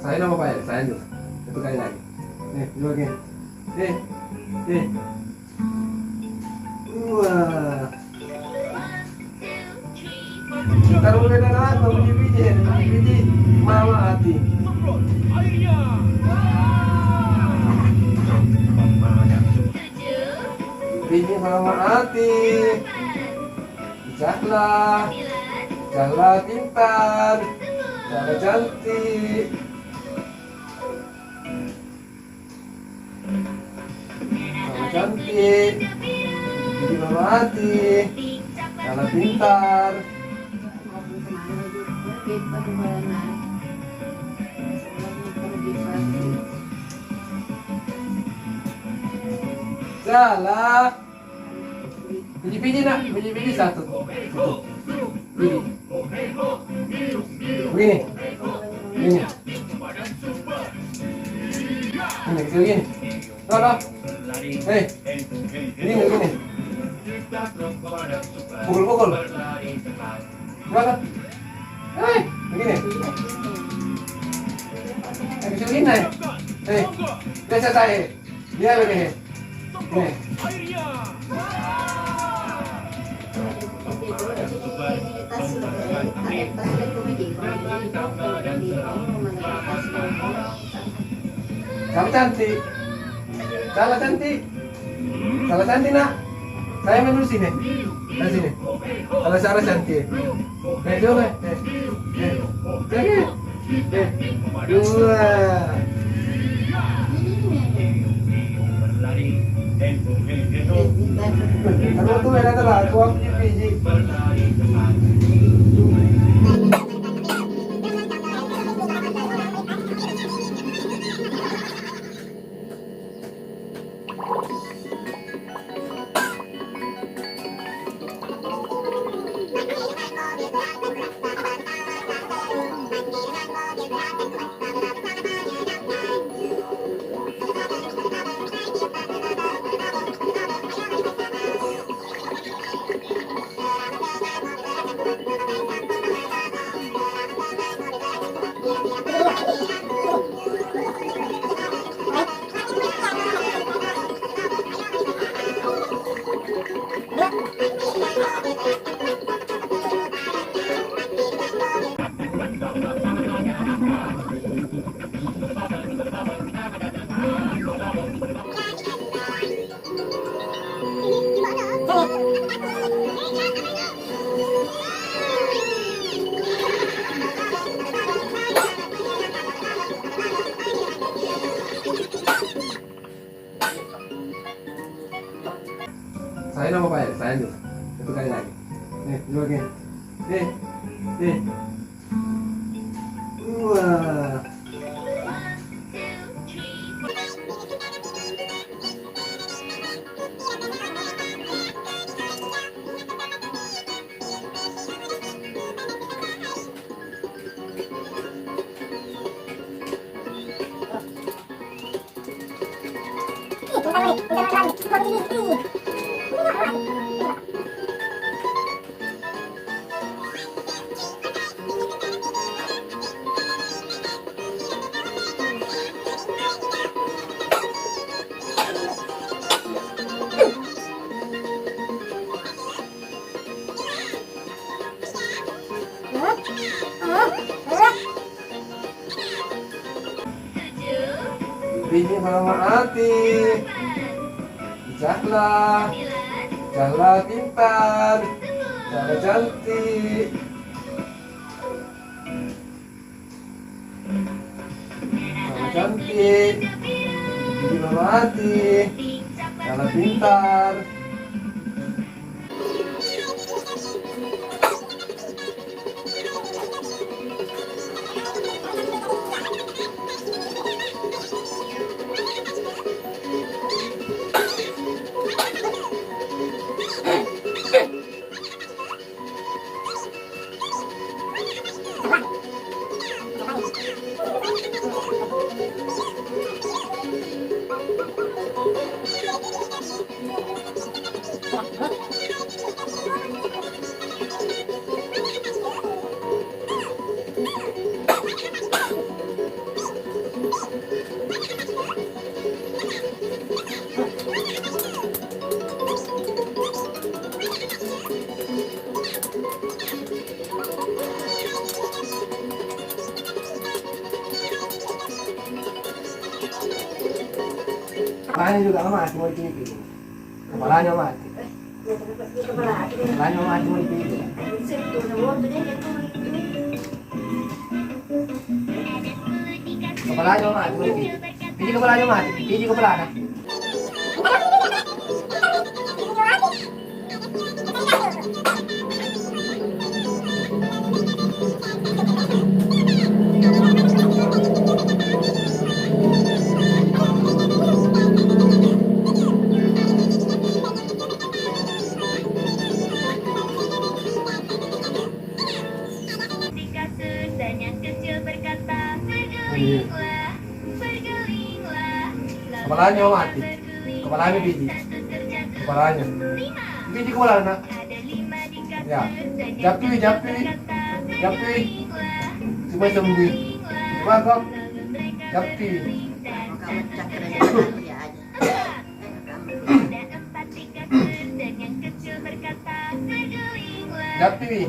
Saya nama Pak ya, saya juga. Satu kali lagi. Nih, dua gini. Nih, nih. Wah. Taruh beda apa? Biji-biji, mama hati. Biji mama hati. Jahlah, jahlah pintar, jahlah cantik. Mama cantik, biji mama hati, jahlah pintar. Jahlah. Biji-biji nak, biji-biji satu. Biji. Begini. Begini. Ini kecil gini. Tuh. Hei. Begini, begini. Pukul-pukul. Berapa? Hei, begini. Yang kecil gini, nih. Hei. Biasa saya. Dia begini. Nih. Kamu cantik. Salah cantik. Salah cantik nak. Saya menurut sini. Dari sini. Kalau Sarah cantik. Coba. Dua. Kalau tuh enak lah, tuang biji. Saya nama Pak ya, saya juga. Satu kali lagi. Nih, dua gini. Nih. Wah. Biji mama hati. Jahlah, jahlah pintar, jahlah cantik. Mama cantik, biji mama hati, jahlah pintar. Kepalanya juga nggak mati, mau dipijit. Kepalanya mati. Kepalanya mati, mau dipijit. Kepalanya mati, mau dipijit. Pijit kepalanya mati, pijit kepalanya. Dan yang kecil berkata, bergelinglah, bergelinglah. Kepalanya mati. Kepalanya pijit. Kepalanya. Pijit kepalanya. Ya. Japi. Japi. Cuma sembuh. Coba kok. Japi. Japi.